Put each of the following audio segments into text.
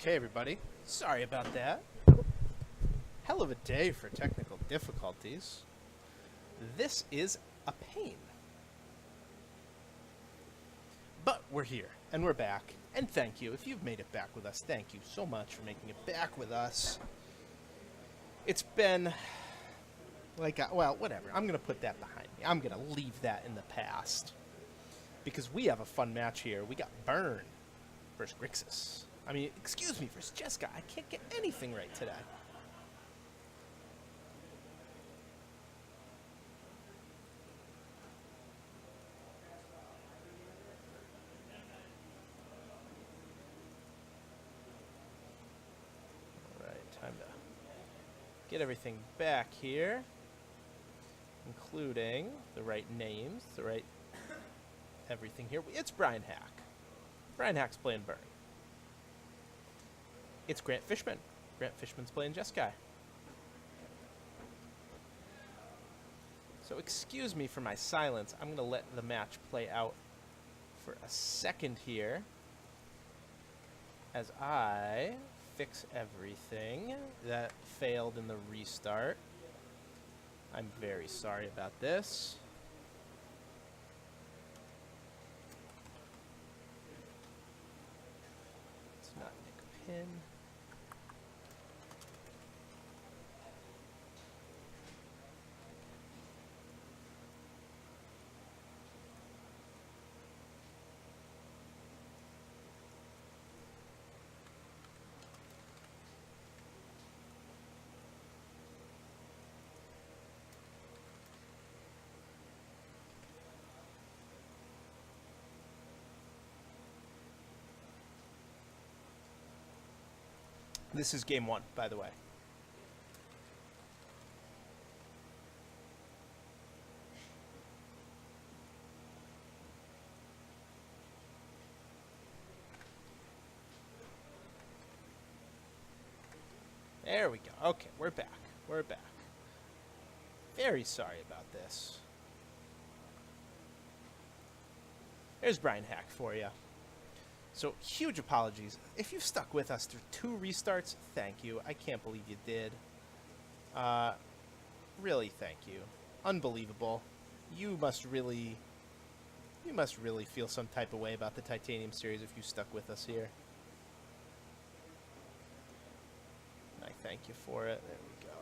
Okay, everybody. Sorry about that. Hell of a day for technical difficulties. This is a pain. But we're here, and we're back. And thank you. If you've made it back with us, thank you so much for making it back with us. It's been like, well, whatever. I'm going to put that behind me. I'm going to leave that in the past. Because we have a fun match here. We got Burn versus Grixis. I mean, excuse me, versus Jessica. I can't get anything right today. All right, time to get everything back here, including the right names, the right everything here. It's Brian Hack. Brian Hack's playing Burn. It's Grant Fishman. Grant Fishman's playing Jeskai. So excuse me for my silence. I'm going to let the match play out for a second here as I fix everything that failed in the restart. I'm very sorry about this. Let's not nick a pin. This is game one, by the way. There we go. Okay, we're back. We're back. Very sorry about this. There's Brian Hack for you. So, huge apologies. If you've stuck with us through 2 restarts, thank you. I can't believe you did. Really, thank you. Unbelievable. You must really feel some type of way about the Titanium series if you stuck with us here. I thank you for it. There we go.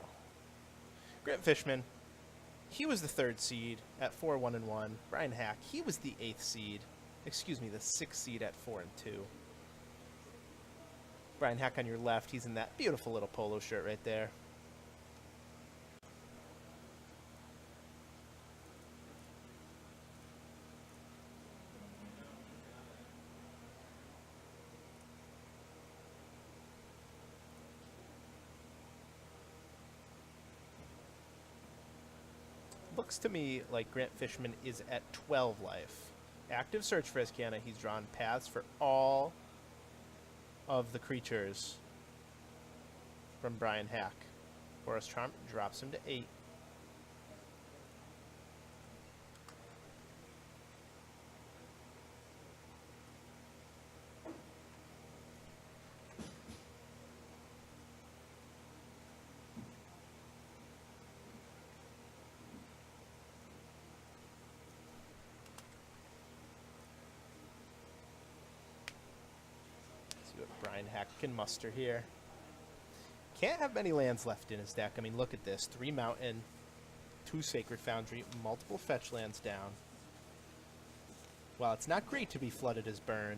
Grant Fishman, he was the 3rd seed at 4-1-1. Brian Hack, he was the 8th seed. Excuse me, the 6th seed at 4-2. Brian Hack on your left, he's in that beautiful little polo shirt right there. Looks to me like Grant Fishman is at 12 life. Active search for Iskana. He's drawn paths for all of the creatures from Brian Hack. Forest Charm drops him to 8. Brian Hack can muster here. Can't have many lands left in his deck. I mean, look at this. 3 Mountain, 2 Sacred Foundry, multiple fetch lands down. While it's not great to be flooded as Burn,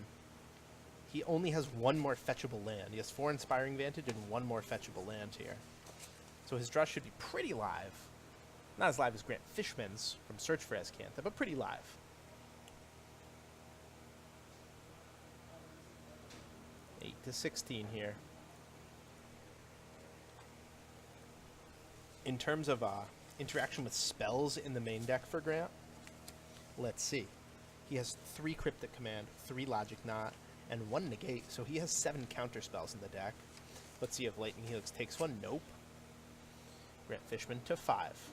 he only has 1 more fetchable land. He has 4 Inspiring Vantage and 1 more fetchable land here. So his draw should be pretty live. Not as live as Grant Fishman's from Search for Azcanta, but pretty live. 8-16 here. In terms of interaction with spells in the main deck for Grant, let's see. He has 3 Cryptic Command, 3 Logic Knot, and 1 Negate, so he has 7 counter spells in the deck. Let's see if Lightning Helix takes one. Nope. Grant Fishman to 5.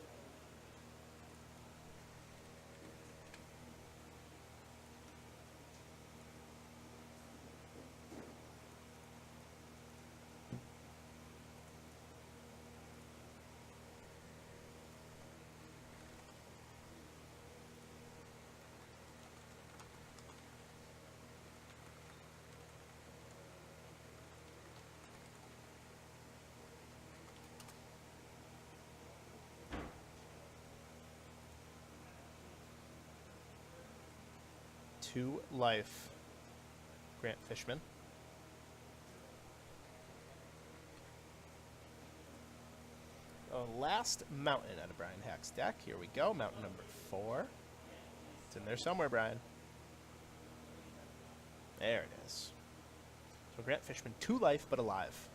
2 life. Grant Fishman. The last mountain out of Brian Hack's deck. Here we go. Mountain number 4. It's in there somewhere, Brian. There it is. So Grant Fishman, 2 life, but alive.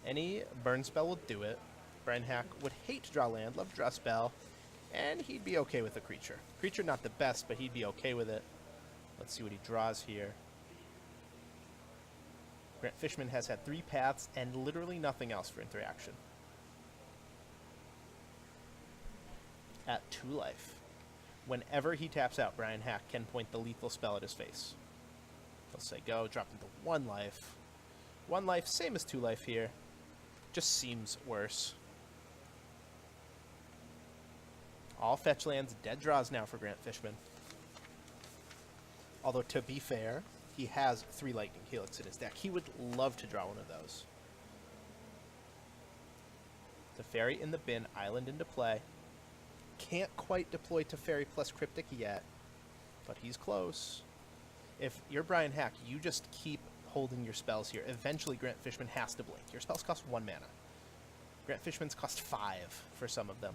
Any burn spell will do it. Brian Hack would hate to draw land, love to draw spell, and he'd be okay with a creature. Creature not the best, but he'd be okay with it. Let's see what he draws here. Grant Fishman has had 3 paths and literally nothing else for interaction. At 2 life. Whenever he taps out, Brian Hack can point the lethal spell at his face. He'll say go, drop into 1 life. 1 life, same as 2 life here. Just seems worse. All fetch lands, dead draws now for Grant Fishman. Although, to be fair, he has 3 Lightning Helix in his deck. He would love to draw one of those. Teferi in the bin, Island into play. Can't quite deploy Teferi plus Cryptic yet, but he's close. If you're Brian Hack, you just keep holding your spells here. Eventually, Grant Fishman has to blink. Your spells cost 1 mana. Grant Fishman's cost 5 for some of them.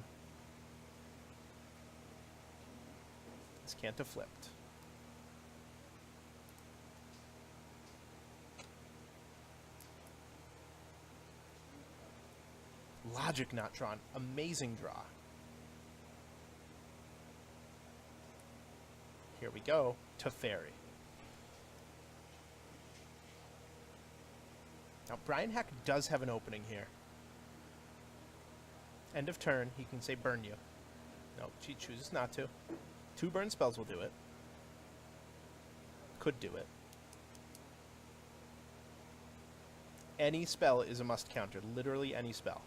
This can't have flipped. Logic not drawn. Amazing draw. Here we go. Teferi. Now, Brian Hack does have an opening here. End of turn, he can say burn you. No, she chooses not to. 2 burn spells will do it. Could do it. Any spell is a must counter. Literally any spell.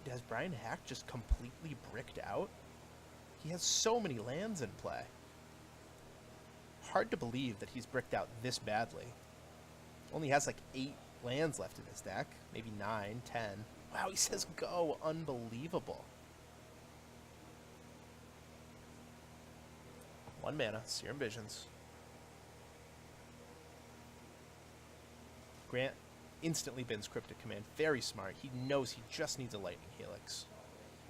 Has Brian Hack just completely bricked out? He has so many lands in play. Hard to believe that he's bricked out this badly. Only has like 8 lands left in his deck. Maybe 9, 10. Wow, he says go. Unbelievable. 1 mana, Serum Visions. Grant instantly bins Cryptic Command. Very smart. He knows he just needs a Lightning Helix.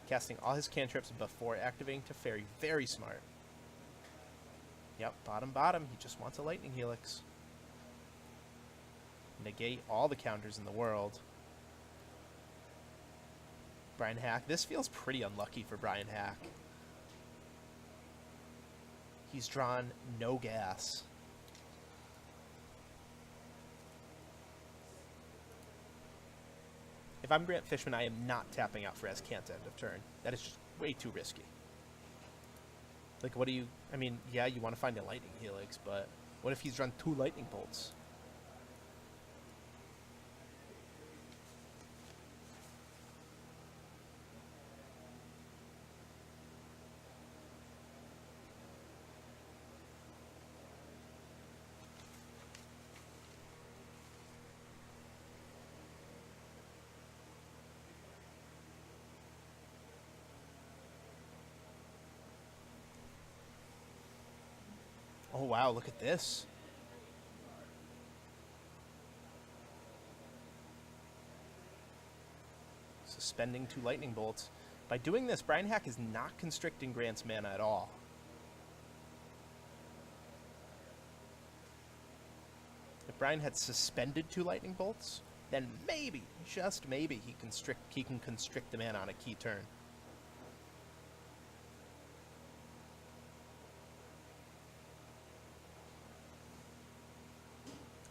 Casting all his cantrips before activating Teferi. Very smart. Yep, bottom. He just wants a Lightning Helix. Negate all the counters in the world. Brian Hack. This feels pretty unlucky for Brian Hack. He's drawn no gas. If I'm Grant Fishman, I am not tapping out for Azcanta end of turn. That is just way too risky. Like, what do you... I mean, yeah, you want to find a Lightning Helix, but what if he's drawn 2 Lightning Bolts? Oh, wow, look at this. Suspending 2 Lightning Bolts. By doing this, Brian Hack is not constricting Grant's mana at all. If Brian had suspended 2 Lightning Bolts, then maybe, just maybe, he can constrict the mana on a key turn.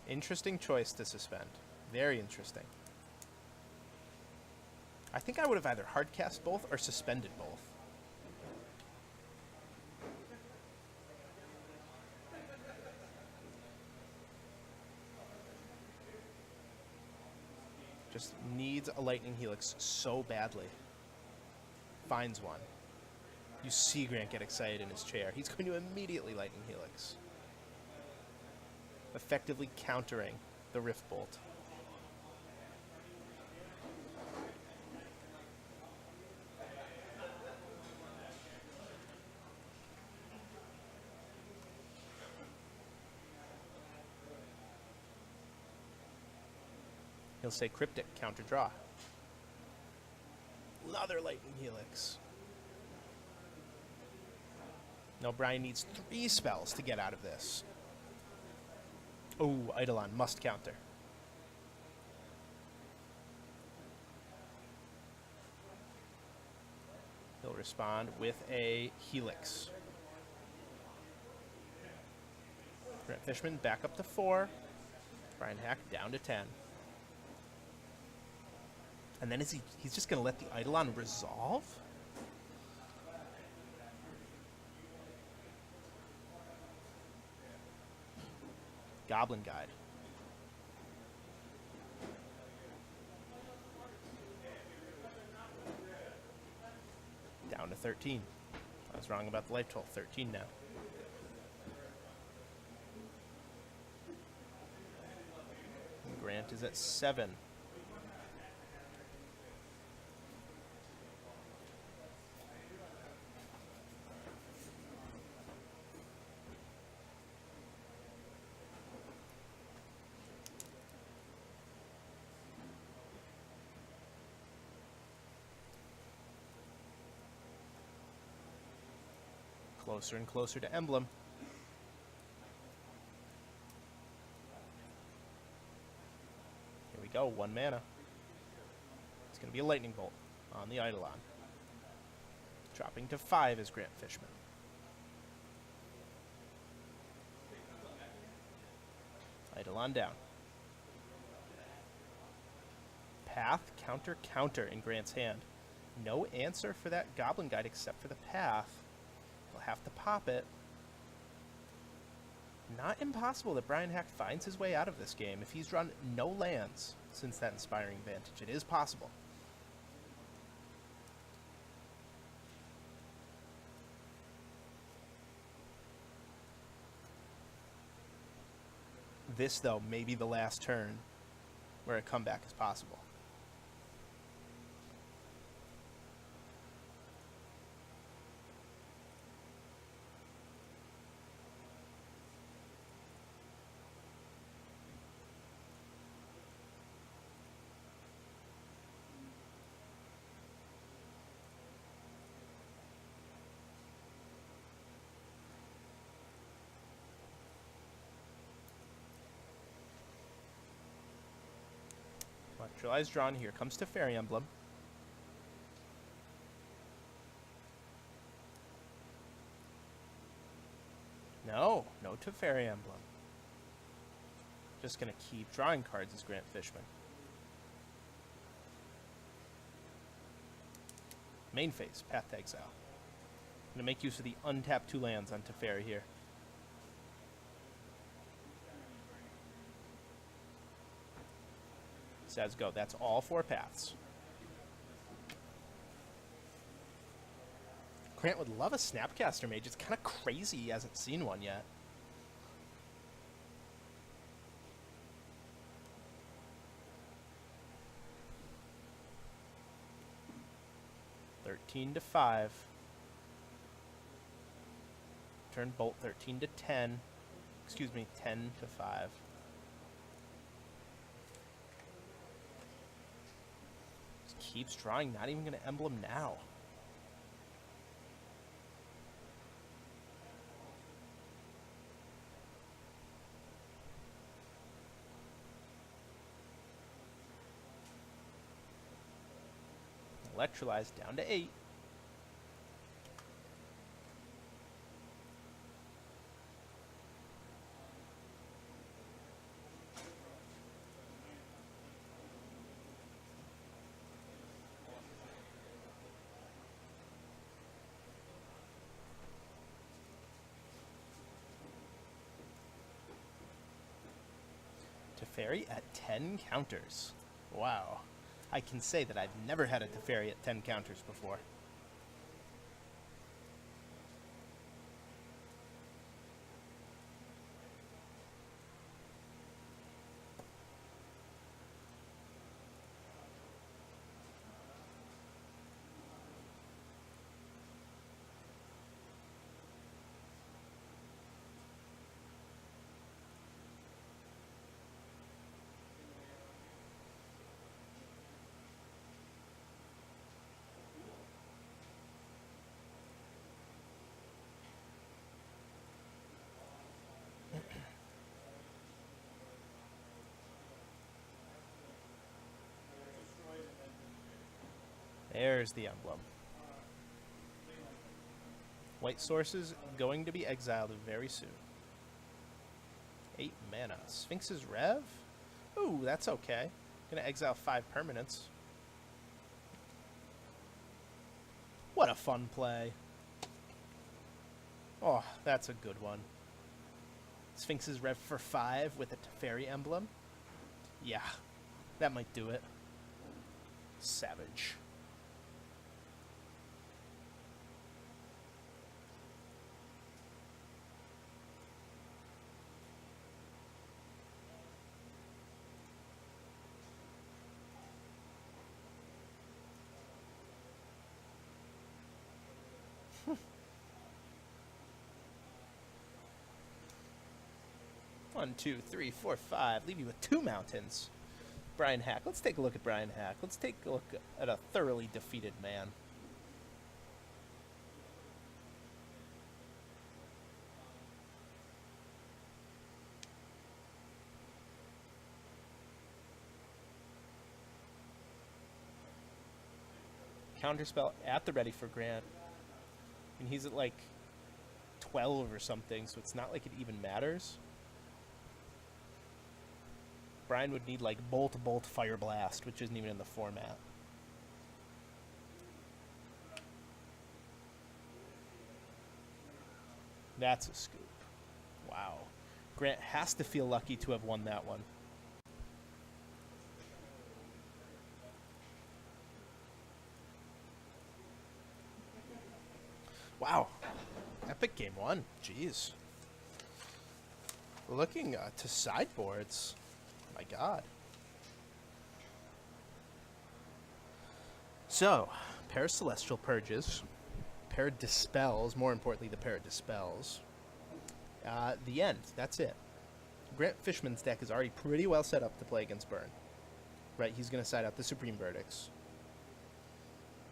Interesting choice to suspend. Very interesting. I think I would have either hardcast both or suspended both. Just needs a Lightning Helix so badly. Finds one. You see Grant get excited in his chair. He's going to immediately Lightning Helix. Effectively countering the Rift Bolt. He'll say Cryptic, counter draw. Another Lightning Helix. No, Brian needs 3 spells to get out of this. Oh, Eidolon must counter. He'll respond with a Helix. Grant Fishman back up to 4. Brian Hack down to 10. And then he's just going to let the Eidolon resolve? Goblin Guide. Down to 13. I was wrong about the life total. 13 now. And Grant is at 7. Closer and closer to Emblem. Here we go, 1 mana. It's going to be a Lightning Bolt on the Eidolon. Dropping to 5 is Grant Fishman. Eidolon down. Path, counter, counter in Grant's hand. No answer for that Goblin Guide except for the Path. He'll have to pop it. Not impossible that Brian Hack finds his way out of this game if he's drawn no lands since that Inspiring Vantage. It is possible. This, though, may be the last turn where a comeback is possible. Electrolyze drawn. Here comes Teferi Emblem. No Teferi Emblem. Just going to keep drawing cards as Grant Fishman. Main phase, Path to Exile. I'm going to make use of the untapped 2 lands on Teferi here. Says go. That's all 4 paths. Grant would love a Snapcaster Mage. It's kind of crazy he hasn't seen one yet. to 5. Turn Bolt 13 to 10. Excuse me, 10 to 5. Just keeps drawing. Not even going to Emblem now. Electrolyze down to 8. Teferi at 10 counters. Wow. I can say that I've never had a Teferi at 10 counters before. There's the emblem. White sources going to be exiled very soon. 8 mana. Sphinx's Rev? Ooh, that's okay. Gonna exile 5 permanents. What a fun play. Oh, that's a good one. Sphinx's Rev for 5 with a Teferi emblem. Yeah, that might do it. Savage. One, two, three, four, five. Leave you with 2 mountains. Brian Hack. Let's take a look at Brian Hack. Let's take a look at a thoroughly defeated man. Counterspell at the ready for Grant. And he's at like 12 or something, so it's not like it even matters. Brian would need like Bolt, Fire Blast, which isn't even in the format. That's a scoop. Wow. Grant has to feel lucky to have won that one. Wow. Epic game 1. Jeez. Looking to sideboards. My God. So, pair of Celestial Purges, pair of Dispels, more importantly, the pair of Dispels. The end. That's it. Grant Fishman's deck is already pretty well set up to play against Burn. Right, he's going to side out the Supreme Verdicts.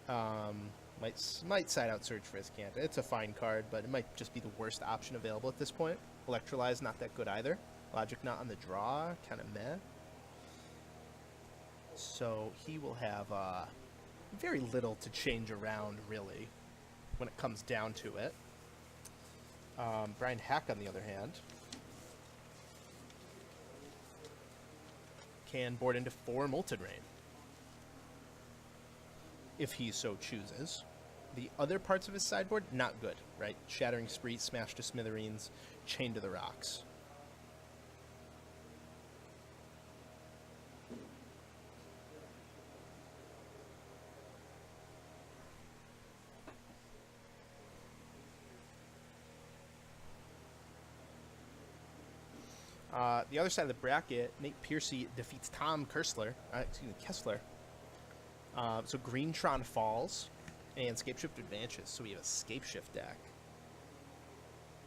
Might side out Surge for his Cant. It's a fine card, but it might just be the worst option available at this point. Electrolyze, not that good either. Logic not on the draw, kind of meh. So he will have very little to change around, really, when it comes down to it. Brian Hack, on the other hand, can board into 4 Molten Rain, if he so chooses. The other parts of his sideboard, not good, right? Shattering Spree, Smash to Smithereens, Chain to the Rocks. The other side of the bracket, Nate Piercy defeats Tom Kessler. So Greentron falls, and Scapeshift advances. So we have a Scapeshift deck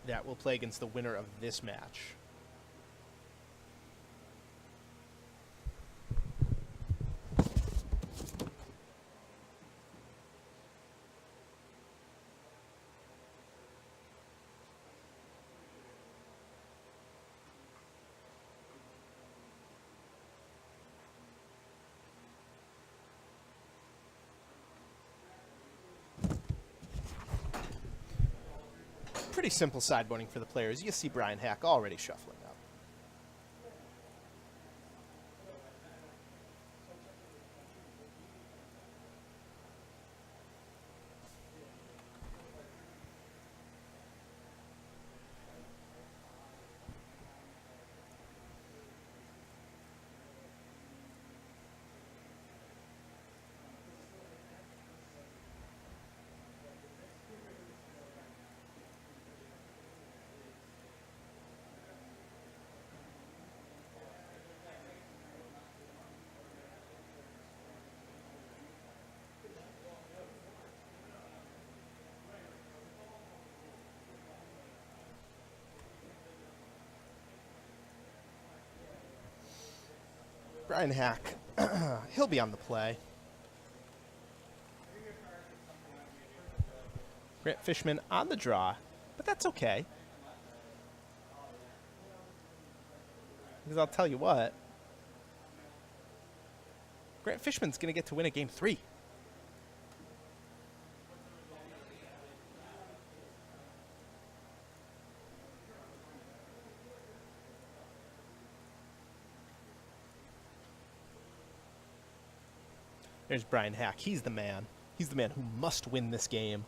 that will play against the winner of this match. Pretty simple sideboarding for the players. You see Brian Hack already shuffling up. Brian Hack, he'll be on the play. Grant Fishman on the draw, but that's okay. Because I'll tell you what, Grant Fishman's going to get to win a game 3. There's Brian Hack. He's the man. He's the man who must win this game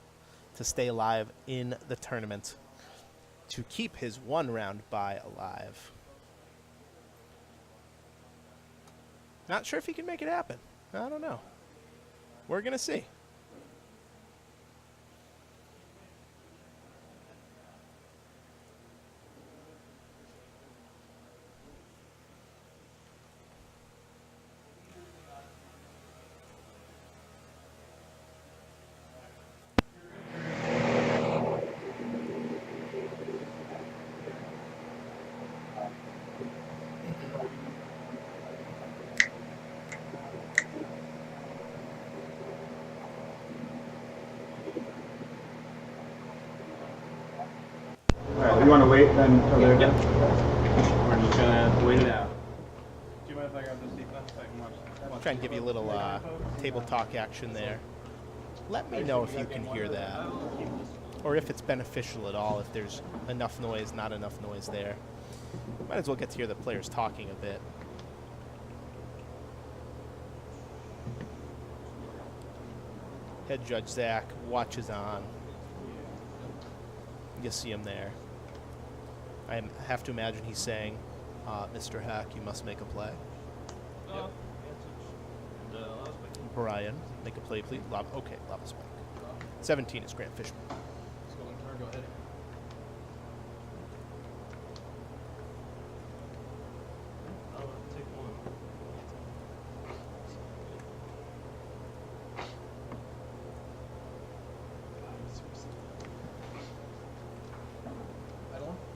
to stay alive in the tournament, to keep his one-round bye alive. Not sure if he can make it happen. I don't know. We're going to see. You want to wait then until they're done? We're just gonna wait it out. Do you mind if I grab the seat then? So I can watch. Try and give you a little table talk action there. Let me know if you can hear that, or if it's beneficial at all, if there's enough noise, not enough noise there. Might as well get to hear the players talking a bit. Head Judge Zach watches on. You see him there. I have to imagine he's saying, Mr. Hack, you must make a play. Yep. Brian, make a play, please. Okay, lava spike. 17 is Grant Fishman. Let's go in turn, go ahead. Take one.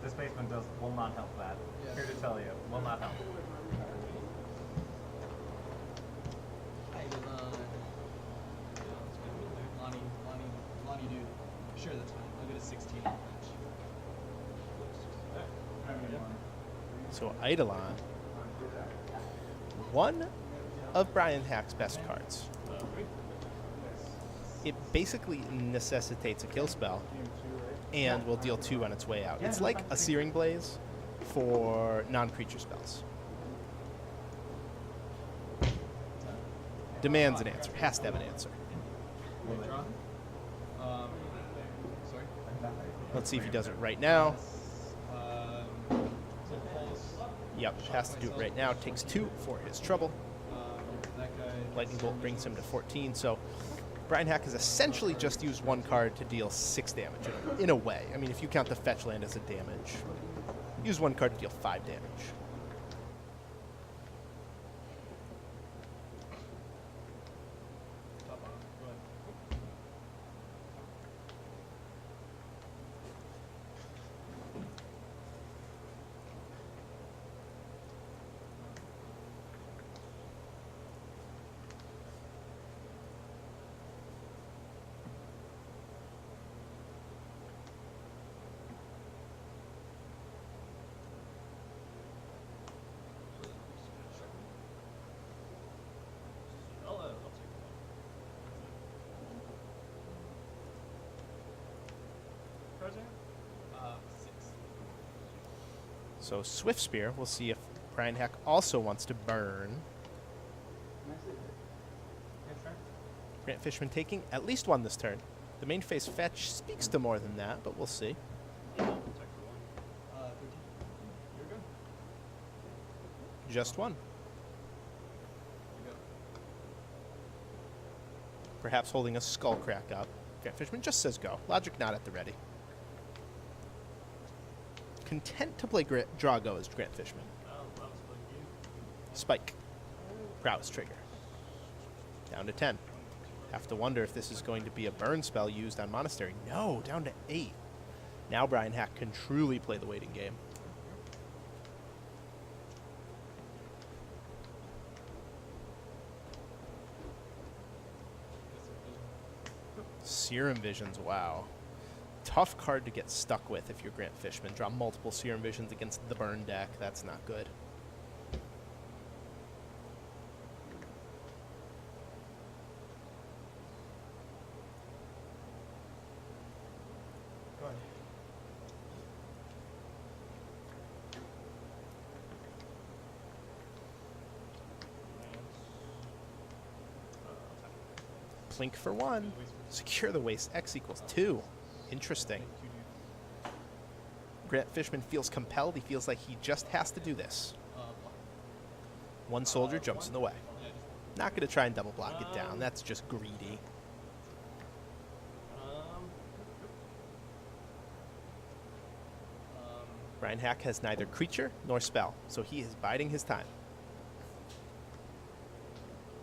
This basement will not help that. Yeah. Here to tell you, will not help. Lonnie, dude. Sure, that's fine. I'll get a 16 on the bench. So Eidolon, one of Brian Hack's best cards. It basically necessitates a kill spell and will deal 2 on its way out. It's like a Searing Blaze for non-creature spells. Demands an answer, has to have an answer. Draw. Sorry. Let's see if he does it right now. So pulse. Yep, has to do it right now. Takes 2 for his trouble. That guy. Lightning Bolt brings him to 14, so Brian Hack has essentially just used 1 card to deal 6 damage, in a way. I mean, if you count the fetch land as a damage. Use 1 card to deal 5 damage. Top on. Go ahead. So Swift Spear, we'll see if Brian Hack also wants to burn. Grant Fishman taking at least 1 this turn. The main phase fetch speaks to more than that, but we'll see. 13. You're good. Just 1. You go. Perhaps holding a skull crack up. Grant Fishman just says go. Logic not at the ready. Content to play Drago as Grant Fishman. Spike. Prowess trigger. Down to 10. Have to wonder if this is going to be a burn spell used on Monastery. No, down to 8. Now Brian Hack can truly play the waiting game. Serum Visions, wow. Tough card to get stuck with if you're Grant Fishman. Draw multiple Serum Visions against the burn deck. That's not good. Go ahead. Clink for 1. Secure the waste. X equals 2. Interesting. Grant Fishman feels compelled. He feels like he just has to do this. One soldier jumps in the way. Not going to try and double block it down. That's just greedy. Brian Hack has neither creature nor spell, so he is biding his time.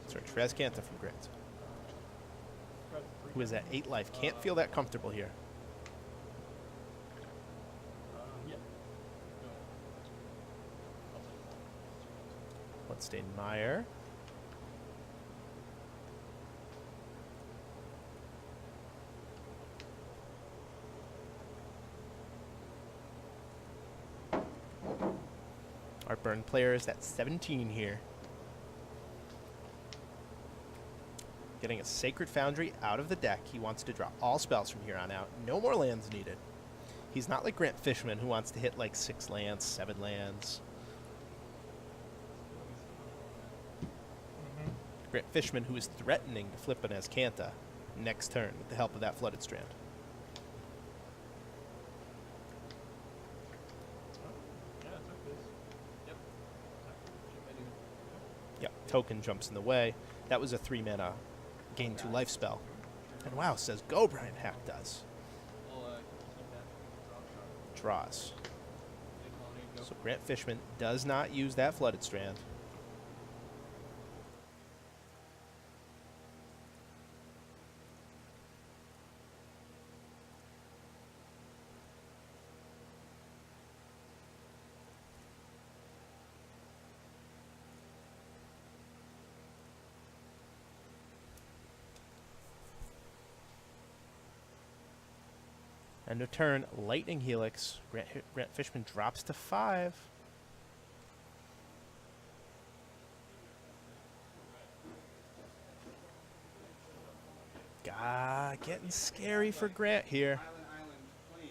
Search for Azcanta from Grant, who is at 8 life. Can't feel that comfortable here. Bloodstained Mire. Our burn player is at 17 here. Getting a Sacred Foundry out of the deck. He wants to draw all spells from here on out. No more lands needed. He's not like Grant Fishman, who wants to hit like 6 lands, 7 lands. Grant Fishman, who is threatening to flip an Azcanta next turn with the help of that Flooded Strand. Yep, token jumps in the way. That was a 3-mana gain 2 life spell. And wow, says go, Brian Hack does. Draws. So Grant Fishman does not use that Flooded Strand. End of turn, Lightning Helix. Grant Fishman drops to 5. Getting scary for Grant here. Island planes.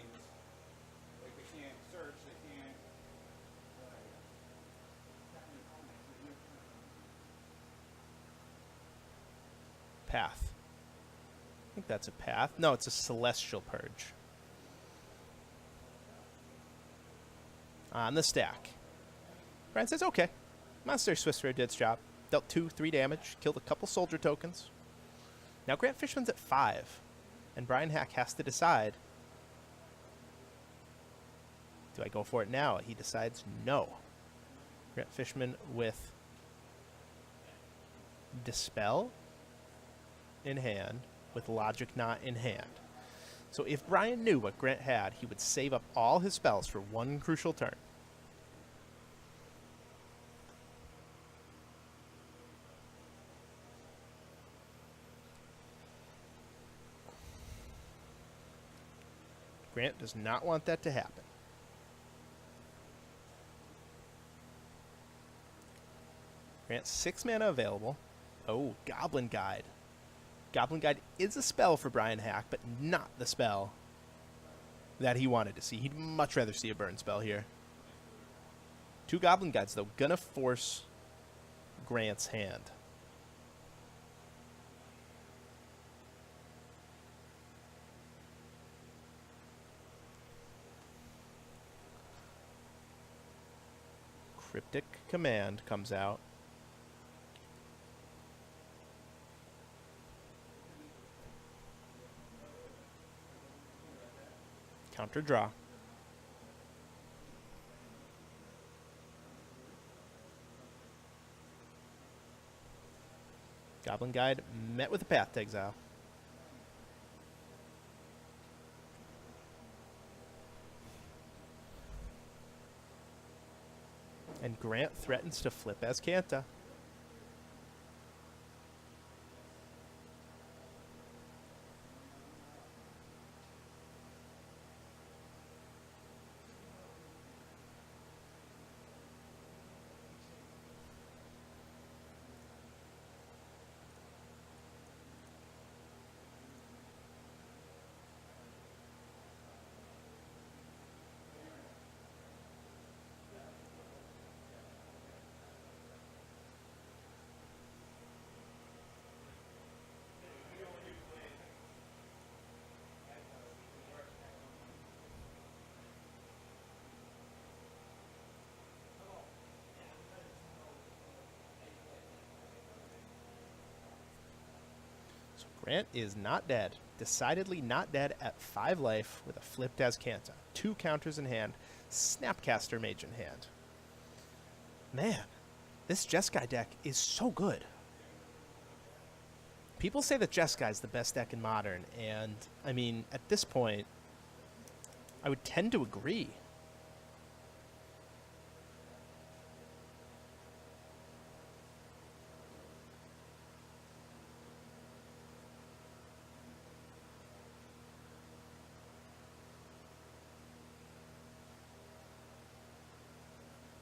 Like they can't search, they can't. Path. I think that's a path. No, it's a Celestial Purge. On the stack. Brian says, okay. Monster Swiss Rare did its job. Dealt 2-3 damage. Killed a couple soldier tokens. Now Grant Fishman's at 5. And Brian Hack has to decide. Do I go for it now? He decides no. Grant Fishman with Dispel in hand, with Logic not in hand. So if Brian knew what Grant had, he would save up all his spells for one crucial turn. Grant does not want that to happen. Grant 6 mana available. Oh, Goblin Guide. Goblin Guide is a spell for Brian Hack, but not the spell that he wanted to see. He'd much rather see a burn spell here. 2 Goblin Guides, though, gonna force Grant's hand. Cryptic Command comes out. Counter draw. Goblin Guide met with a path to exile. And Grant threatens to flip Azcanta. Grant is not dead. Decidedly not dead at 5 life with a flipped Azcanta. 2 counters in hand. Snapcaster Mage in hand. Man, this Jeskai deck is so good. People say that Jeskai is the best deck in Modern, and, I mean, at this point, I would tend to agree.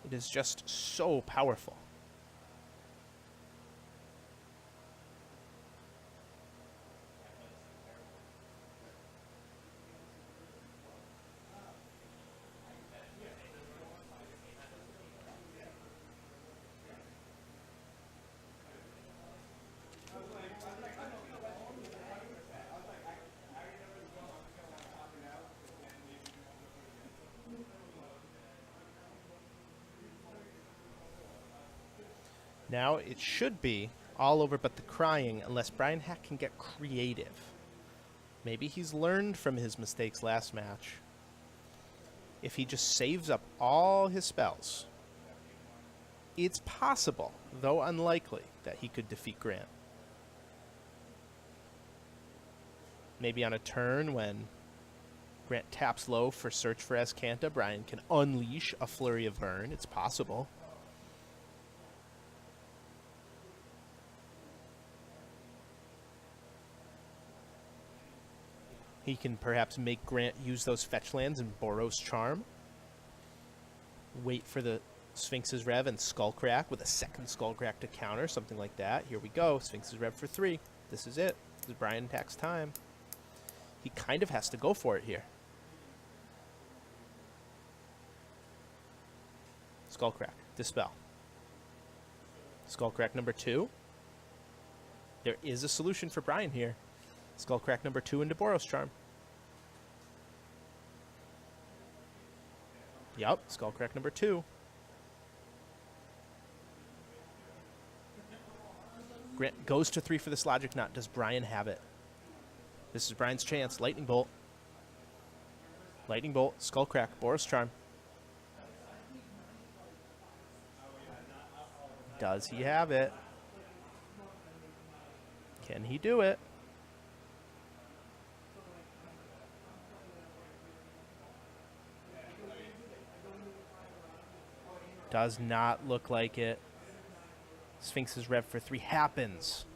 It is just so powerful. Now it should be all over but the crying unless Brian Hack can get creative. Maybe he's learned from his mistakes last match. If he just saves up all his spells, it's possible, though unlikely, that he could defeat Grant. Maybe on a turn when Grant taps low for Search for Azcanta, Brian can unleash a Flurry of Burn. It's possible. He can perhaps make Grant use those fetch lands and Boros Charm. Wait for the Sphinx's Rev and Skullcrack with a second Skullcrack to counter, something like that. Here we go. Sphinx's Rev for 3. This is it. This is Brian Hack's time. He kind of has to go for it here. Skullcrack. Dispel. Skullcrack number 2. There is a solution for Brian here. Skullcrack number 2 into Boros Charm. Yup, Skullcrack number 2. Grant goes to 3 for this Logic Knot. Does Brian have it? This is Brian's chance. Lightning Bolt. Lightning Bolt, Skullcrack, Boros Charm. Does he have it? Can he do it? Does not look like it. Sphinx's Rev for 3 happens.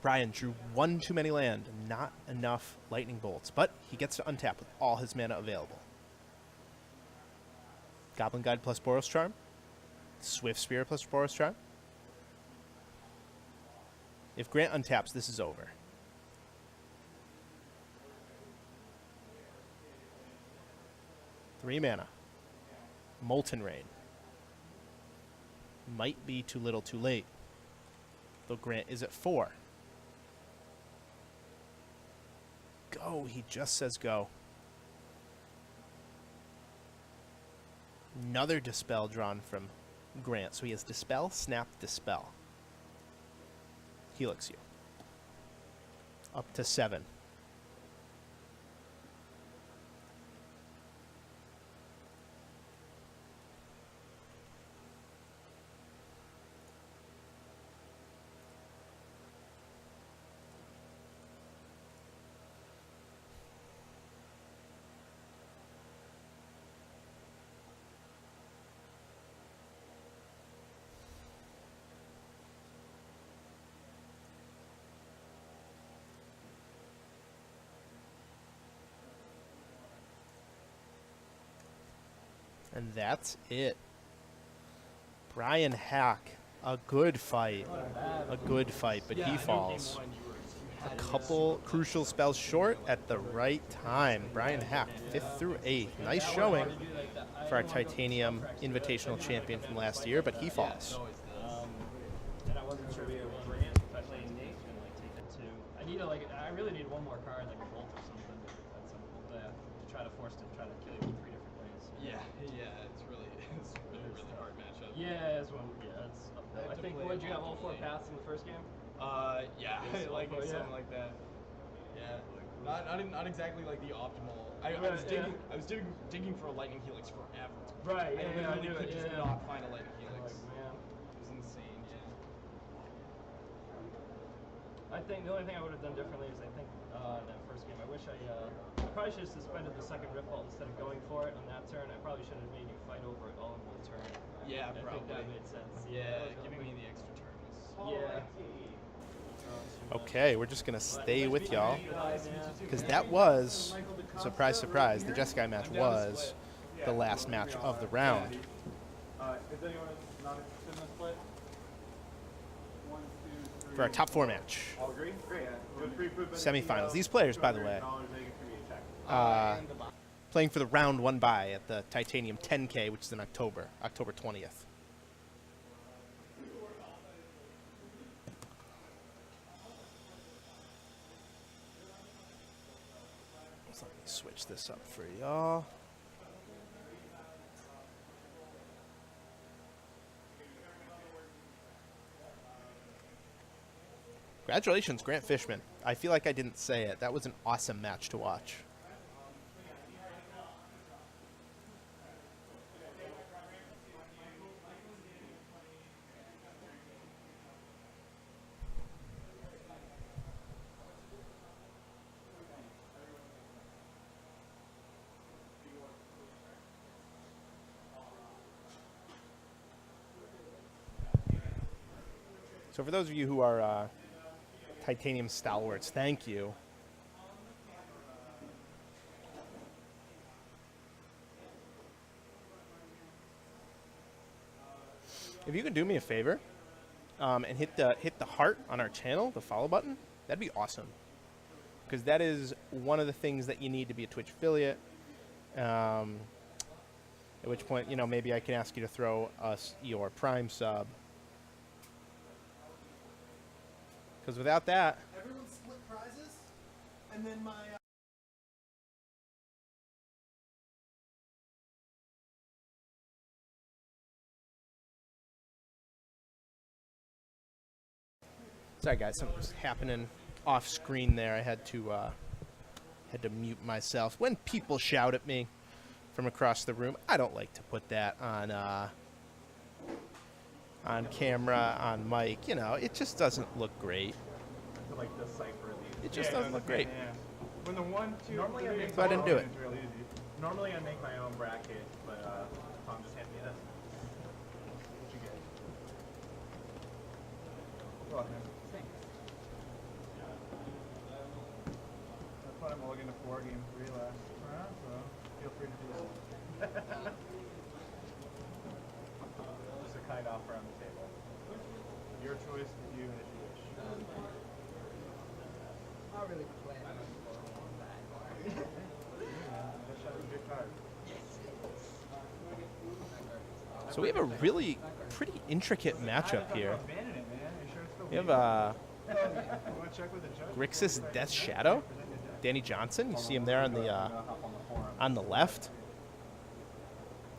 Brian drew 1 too many land. Not enough Lightning Bolts. But he gets to untap with all his mana available. Goblin Guide plus Boros Charm. Swift Spear plus Boros Charm. If Grant untaps, this is over. Three mana. Molten Rain. Might be too little too late. Though Grant is at 4. Go. He just says go. Another Dispel drawn from Grant. So he has Dispel, Snap, Dispel. Helix you. Up to 7. And that's it. Brian Hack, a good fight. A good fight, but he falls. A couple crucial spells short at the right time. Brian Hack, 5th through 8th. Nice showing for our Titanium Invitational champion from last year, but he falls. And I wasn't sure if it was Grant playing Nate and like take it to. I really need one more card, like a bolt or something at some point to try to force to try to kill you in 3 different ways. Yeah, it's really hard matchup. Yeah, it's one. Yeah, it's. I think. What did you have all 4 paths in the first game? Yeah, It's like awful, something yeah. like that. Yeah, not exactly like the optimal. I Right, was yeah. digging for a lightning helix forever. Right. I Yeah, literally knew could it, just yeah. not find a lightning helix. Like, man. It was insane. Yeah. I think the only thing I would have done differently is I think in that first game I wish I probably should have suspended the second rift vault instead of going for it on that turn. I probably should have made you fight over it all in one turn. Yeah, I probably. think that made sense. Yeah, that was giving really me the extra turn was. Yeah. Okay, we're just gonna stay with y'all because Yeah. that was, surprise, surprise, the Jeskai match was the last match of the round. Is anyone not interested in the split? 1, 2, 3. For our top 4 match. All agree? Great. Semifinals. These players, by the way, playing for the round 1 bye at the Titanium 10K, which is in October 20th. So let me switch this up for y'all. Congratulations, Grant Fishman. I feel like I didn't say it. That was an awesome match to watch. So for those of you who are Titanium stalwarts, thank you. If you could do me a favor and hit the heart on our channel, the follow button, that'd be awesome. Because that is one of the things that you need to be a Twitch affiliate. At which point, maybe I can ask you to throw us your Prime sub. Because without that, Everyone split prizes, and then my. sorry guys, something was happening off screen there. I had to mute myself. When people shout at me from across the room, I don't like to put that on camera, on mic. It just doesn't look great. To like decipher these. It just doesn't look great. Yeah. When the 1, 2, Normally I 3, make So I didn't do it. It's real easy. Normally I make my own bracket, but Tom just handed me this. What you get? That's why I'm looking to 4 game 3 last. So feel free to do that. Just a kind offer on the table. Your choice to do as you wish. Not really plan on That shot was a good card. So we have a really pretty intricate matchup here. Abandon it, man. Are you sure it's still We have You want to check with the judge? Grixis Death Shadow, Danny Johnson. You see him there on the left.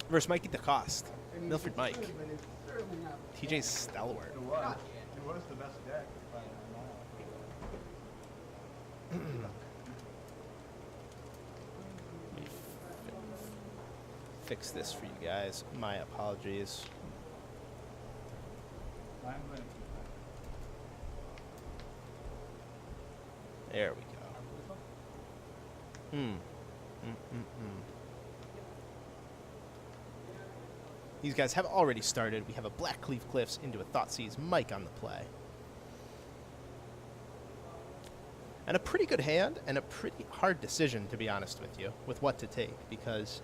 Versus Mikey DeCoste, Milford Mike, but it's certainly not. TJ Stalwart. It was. It was the best deck. by a mile. Fix this for you guys. My apologies. Mine's like- There we go. These guys have already started. We have a Black Cleave Cliffs into a Thoughtseize Mike on the play. And a pretty good hand and a pretty hard decision, to be honest with you, with what to take, because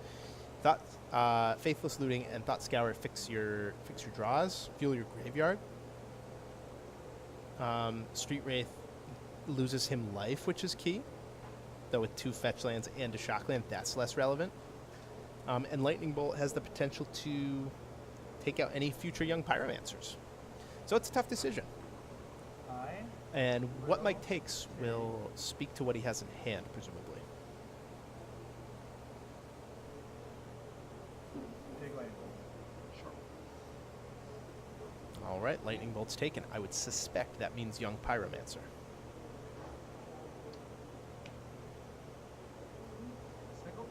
Faithless Looting and Thought Scour fix your draws, fuel your graveyard. Street Wraith loses him life, which is key. Though with 2 fetch lands and a shock land, that's less relevant. And Lightning Bolt has the potential to take out any future young Pyromancers. So it's a tough decision. And what Mike takes will speak to what he has in hand, presumably. Big light. All right, Lightning Bolt's taken. I would suspect that means Young Pyromancer. Sickle?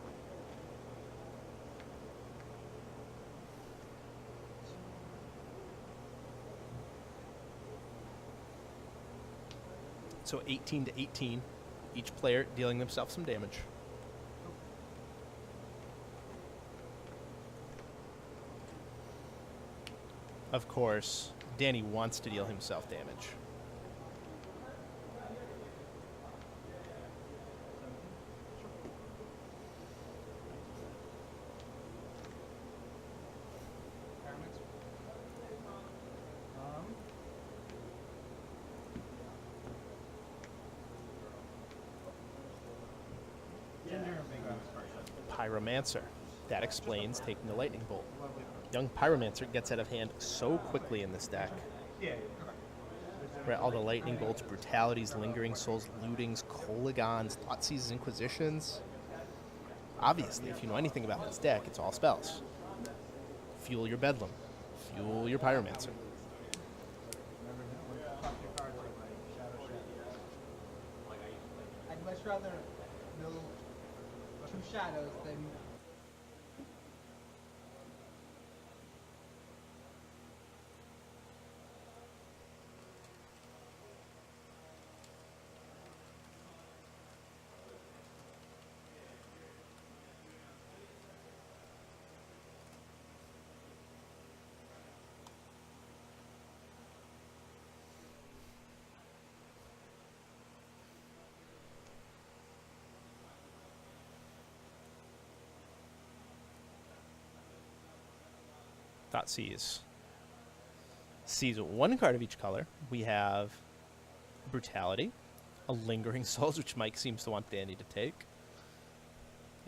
So 18 to 18, each player dealing themselves some damage. Of course, Danny wants to deal himself damage. Pyromancer. That explains taking the Lightning Bolt. Young Pyromancer gets out of hand so quickly in this deck. Right, all the Lightning Bolts, Brutalities, Lingering Souls, Lootings, Kolagons, Thoughtseize, Inquisitions. Obviously, if you know anything about this deck, it's all spells. Fuel your Bedlam. Fuel your Pyromancer. I'd much rather know two shadows than Thoughtseize. Sees one card of each color. We have Brutality, a Lingering Souls, which Mike seems to want Danny to take,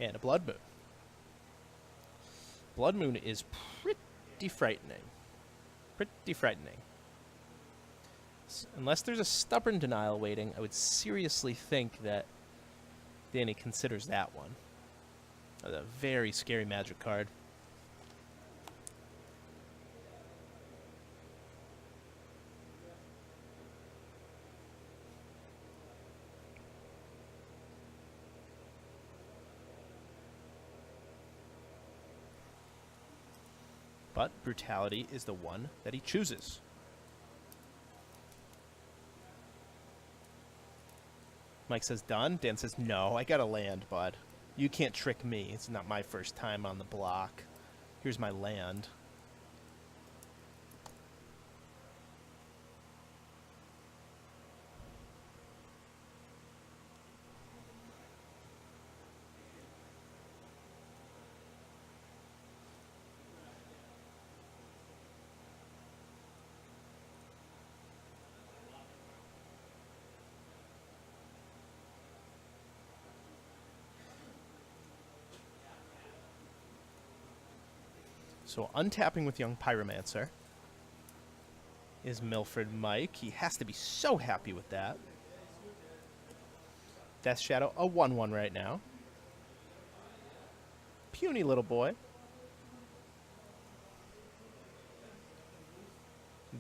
and a Blood Moon. Blood Moon is pretty frightening. Pretty frightening. Unless there's a stubborn denial waiting, I would seriously think that Danny considers that one. A very scary magic card. But Brutality is the one that he chooses. Mike says, done. Dan says, no, I got to land, bud. You can't trick me. It's not my first time on the block. Here's my land. So untapping with Young Pyromancer is Milford Mike. He has to be so happy with that. Death Shadow, a 1/1 right now. Puny little boy.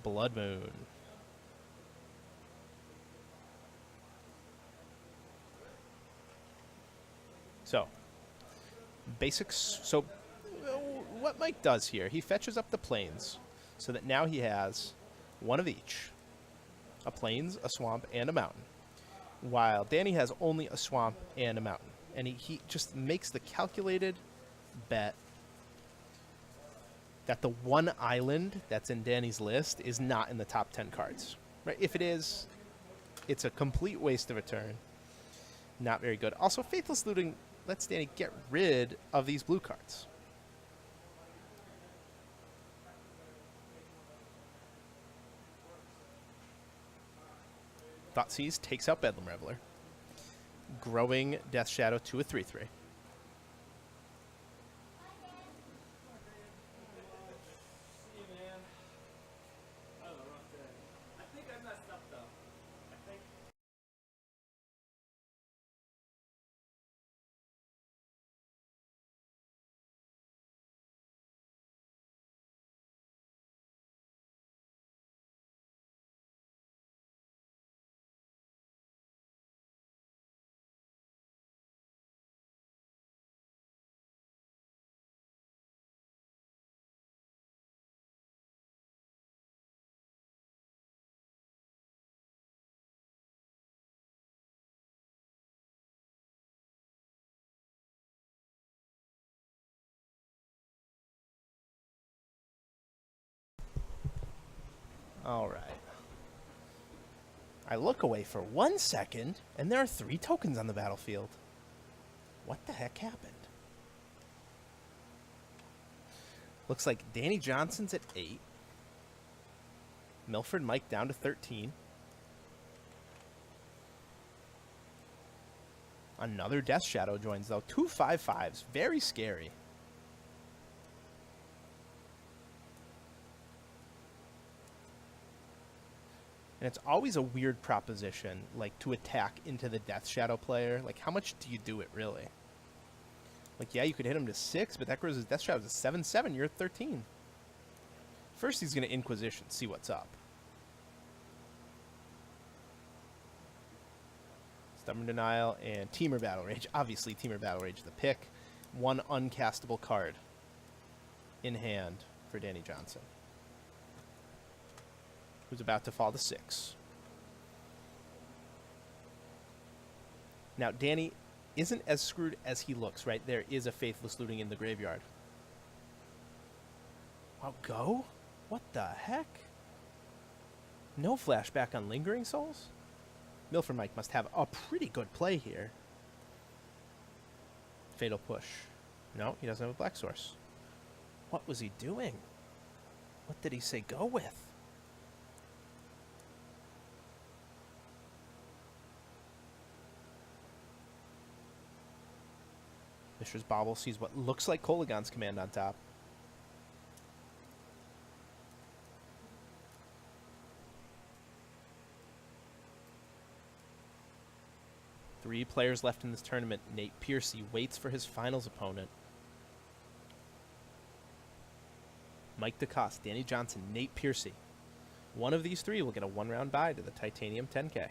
Blood Moon. So, basics. So, what Mike does here, he fetches up the plains so that now he has one of each. A plains, a swamp, and a mountain. While Danny has only a swamp and a mountain. And he just makes the calculated bet that the one island that's in Danny's list is not in the top 10 cards. Right? If it is, it's a complete waste of a turn. Not very good. Also, Faithless Looting lets Danny get rid of these blue cards. Thoughtseize takes out Bedlam Reveler, growing Death Shadow to a 3/3. All right. I look away for 1 second, and there are 3 tokens on the battlefield. What the heck happened? Looks like Danny Johnson's at 8. Milford Mike down to 13. Another Death Shadow joins, though. 2 5/5s. Very scary. And it's always a weird proposition, like, to attack into the Death Shadow player. Like, how much do you do it, really? Like, yeah, you could hit him to 6, but that grows his Death Shadow to 7/7. You're at 13. First, he's going to Inquisition, see what's up. Stubborn Denial and Teamer Battle Rage. Obviously, Teamer Battle Rage the pick. 1 uncastable card in hand for Danny Johnson, who's about to fall to 6. Now, Danny isn't as screwed as he looks, right? There is a Faithless Looting in the graveyard. Oh, go? What the heck? No flashback on Lingering Souls? Milford Mike must have a pretty good play here. Fatal Push. No, he doesn't have a Black Source. What was he doing? What did he say go with? Mishra's Bauble sees what looks like Kolaghan's Command on top. Three players left in this tournament. Nate Piercy waits for his finals opponent. Mike DeCoste, Danny Johnson, Nate Piercy. One of these 3 will get a 1-round bye to the Titanium 10K.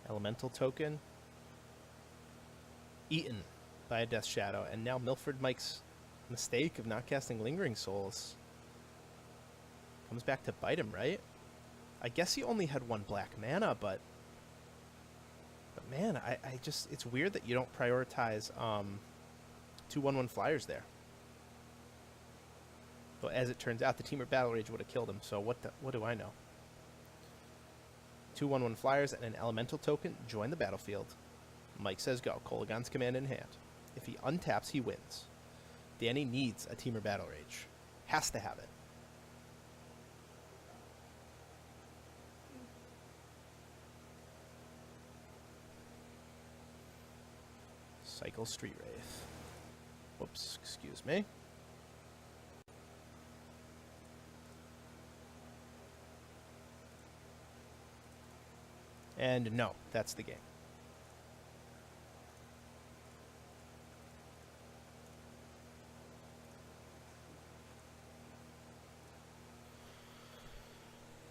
Elemental token. Eaten by a Death Shadow. And now Milford Mike's mistake of not casting Lingering Souls comes back to bite him, right? I guess he only had 1 black mana, but man, I just, it's weird that you don't prioritize 2 1/1 flyers there. But as it turns out, the Teamer Battle Rage would have killed him, so what do I know? 2 1/1 flyers and an elemental token join the battlefield. Mike says go. Kolaghan's Command in hand. If he untaps, he wins. Danny needs a Teamer Battle Rage. Has to have it. Cycle Street Wraith. Whoops, excuse me. And no, that's the game.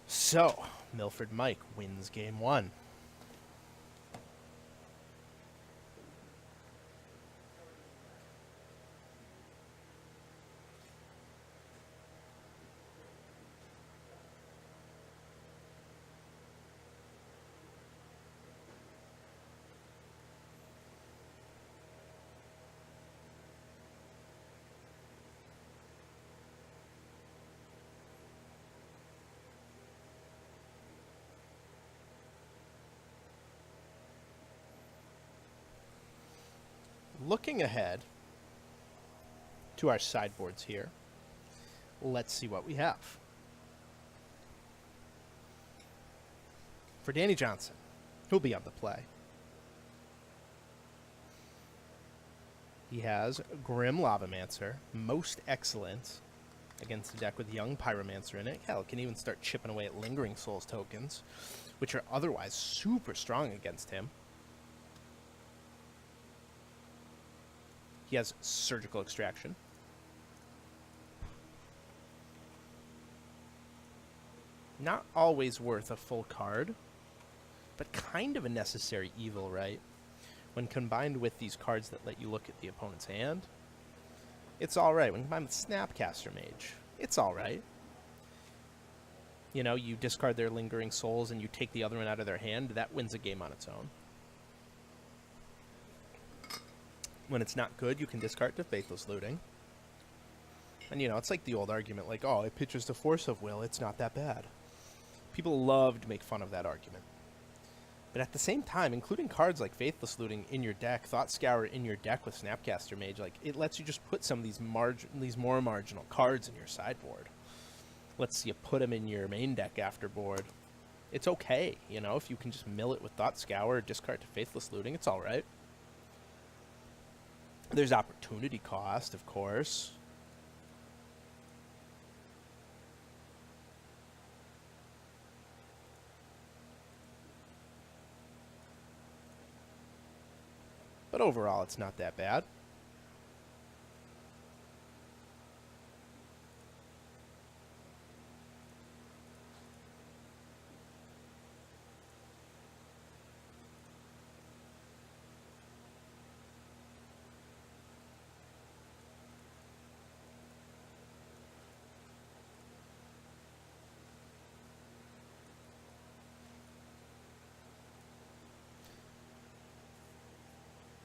So, Milford Mike wins game 1. Looking ahead to our sideboards here, let's see what we have. For Danny Johnson, who'll be on the play, he has Grim Lavamancer, most excellent against a deck with Young Pyromancer in it. Hell, can even start chipping away at Lingering Souls tokens, which are otherwise super strong against him. He has Surgical Extraction. Not always worth a full card, but kind of a necessary evil, right? When combined with these cards that let you look at the opponent's hand. it's all right. When combined with Snapcaster Mage, it's all right. You know, you discard their Lingering Souls and you take the other one out of their hand. That wins a game on its own. When it's not good, you can discard to Faithless Looting. And, you know, it's like the old argument, like, oh, it pitches to Force of Will. It's not that bad. People love to make fun of that argument. But at the same time, including cards like Faithless Looting in your deck, Thought Scour in your deck with Snapcaster Mage, like, it lets you just put some of these more marginal cards in your sideboard. Lets you put them in your main deck after board. It's okay, you know, if you can just mill it with Thought Scour or discard to Faithless Looting, it's all right. There's opportunity cost, of course. But overall, it's not that bad.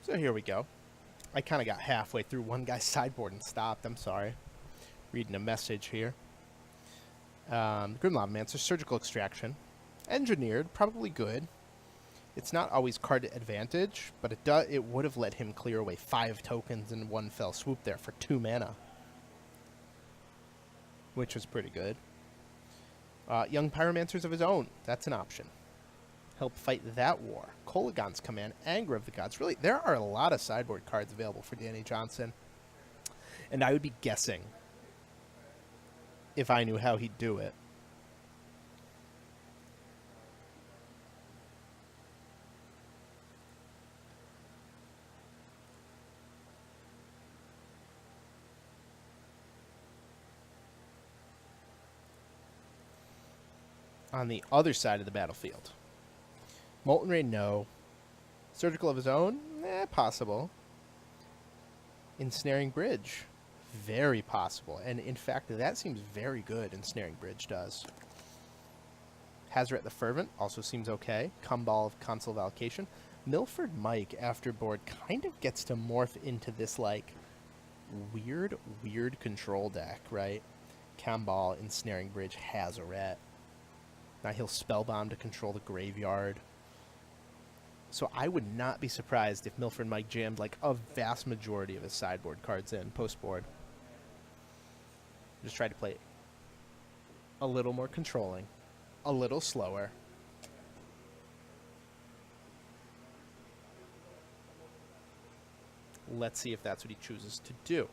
So here we go. I kind of got halfway through one guy's sideboard and stopped. I'm sorry. Reading a message here. Grimlavamancer, Surgical Extraction. Engineered, probably good. It's not always card advantage, but it would have let him clear away 5 tokens in one fell swoop there for 2 mana. Which was pretty good. Young Pyromancers of his own. That's an option. Help fight that war. Kolagon's Command, Anger of the Gods. Really, there are a lot of sideboard cards available for Danny Johnson. And I would be guessing if I knew how he'd do it. On the other side of the battlefield. Molten Rain, no. Surgical of his own? Possible. Ensnaring Bridge? Very possible. And in fact, that seems very good, Ensnaring Bridge does. Hazaret the Fervent also seems okay. Kumbal of Consul of Allocation. Milford Mike, after board, kind of gets to morph into this, like, weird control deck, right? Kumbal, Ensnaring Bridge, Hazaret. Now he'll Spellbomb to control the graveyard. So I would not be surprised if Milford Mike jammed like a vast majority of his sideboard cards in post-board. Just try to play a little more controlling, a little slower. Let's see if that's what he chooses to do.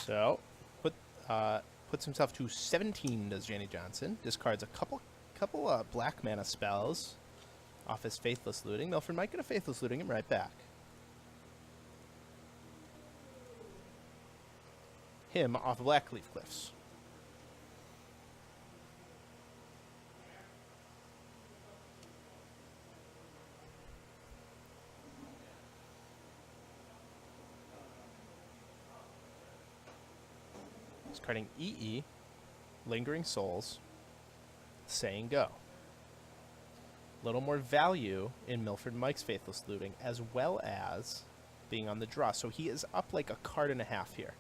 So, puts himself to 17, does Danny Johnson. Discards a couple black mana spells off his Faithless Looting. Milford might get a Faithless Looting him right back. Him off the Blackleaf Cliffs. Discarding EE, Lingering Souls, Saying Go. Little more value in Milford Mike's Faithless Looting, as well as being on the draw. So he is up like a card and a half here.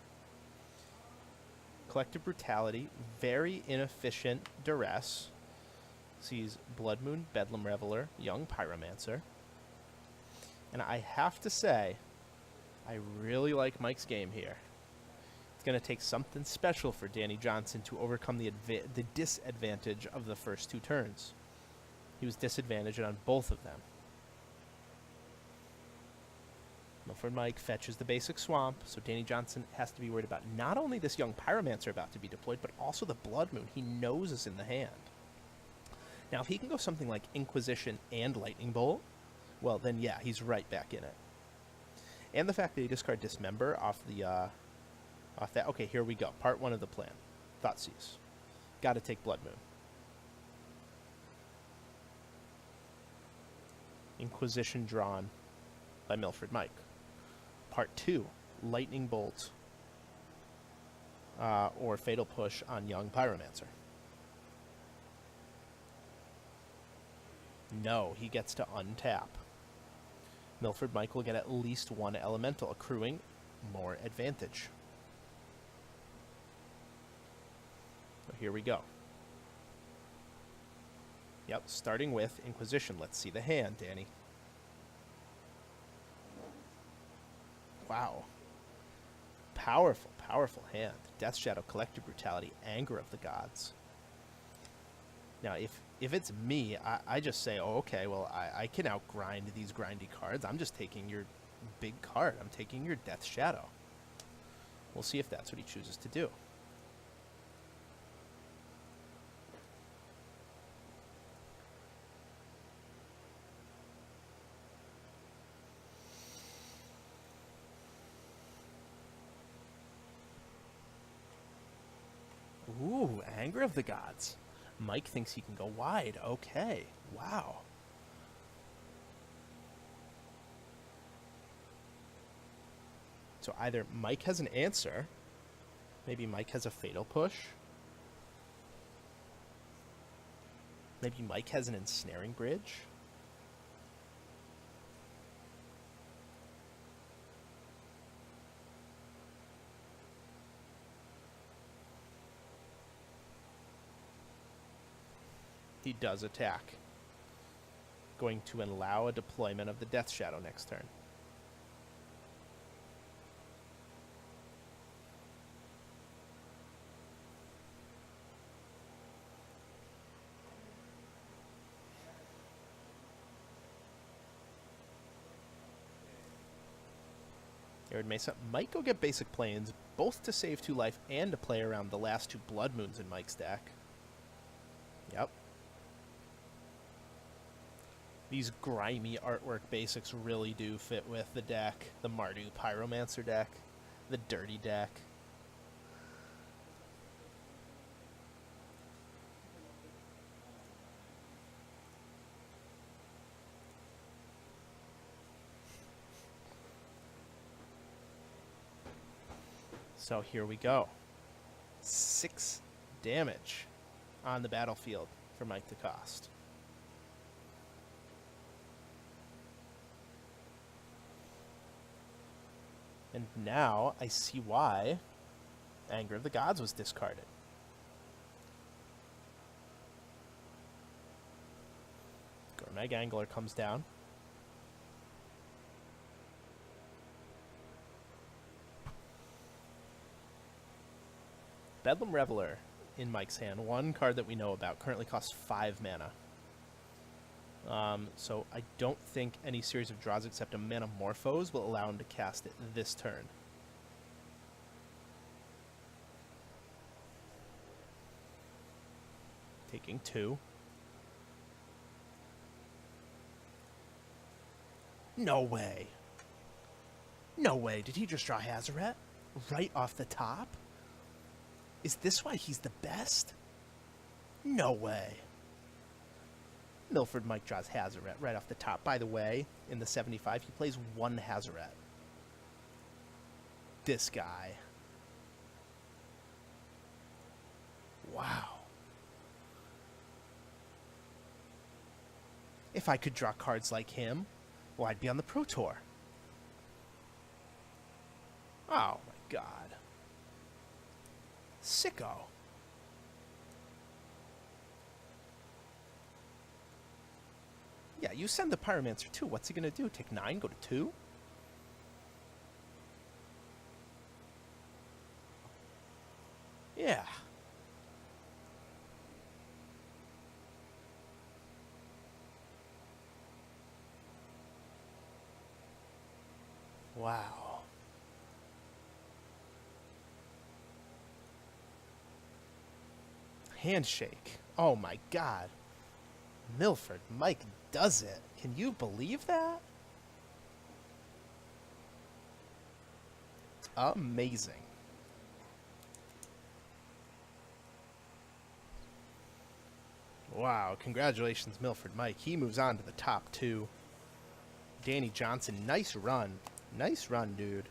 Collective Brutality, very inefficient Duress. Sees Blood Moon, Bedlam Reveler, Young Pyromancer. And I have to say, I really like Mike's game here. It's going to take something special for Danny Johnson to overcome the disadvantage of the first 2 turns. He was disadvantaged on both of them. Milford Mike fetches the basic swamp, so Danny Johnson has to be worried about not only this young Pyromancer about to be deployed, but also the Blood Moon he knows is in the hand. Now, if he can go something like Inquisition and Lightning Bolt, well, then yeah, he's right back in it. And the fact that he discard Dismember off that. Okay, here we go. Part 1 of the plan. Thoughtseize. Got to take Blood Moon. Inquisition drawn by Milford Mike. Part 2, Lightning Bolt or Fatal Push on young Pyromancer. No, he gets to untap. Milford Mike will get at least 1 elemental, accruing more advantage. So here we go. Yep, starting with Inquisition. Let's see the hand, Danny. Wow. Powerful, powerful hand. Death Shadow, Collective Brutality, Anger of the Gods. Now, if it's me, I just say, oh, okay, well, I can outgrind these grindy cards. I'm just taking your big card. I'm taking your Death Shadow. We'll see if that's what he chooses to do. Ooh, Anger of the Gods. Mike thinks he can go wide. Okay. Wow. So either Mike has an answer. Maybe Mike has a Fatal Push. Maybe Mike has an Ensnaring Bridge. He does attack. Going to allow a deployment of the Death Shadow next turn. Arid Mesa might go get basic planes, both to save 2 life and to play around the last 2 Blood Moons in Mike's deck. Yep. These grimy artwork basics really do fit with the deck. The Mardu Pyromancer deck. The Dirty deck. So here we go. 6 damage on the battlefield for Mike to cost. And now I see why Anger of the Gods was discarded. Gormag Angler comes down. Bedlam Reveler in Mike's hand. 1 card that we know about. Currently costs 5 mana. So I don't think any series of draws except a Manamorphose will allow him to cast it this turn. Taking 2. No way. No way. Did he just draw Hazoret? Right off the top? Is this why he's the best? No way. Milford Mike draws Hazoret right off the top. By the way, in the 75, he plays 1 Hazoret. This guy. Wow. If I could draw cards like him, well, I'd be on the Pro Tour. Oh, my God. Sicko. Yeah, you send the Pyromancer too. What's he going to do? Take 9, go to 2? Yeah. Wow. Handshake. Oh my god. Milford Mike does it. Can you believe that? Amazing. Wow, congratulations, Milford Mike. He moves on to the top 2. Danny Johnson, nice run. Nice run, dude.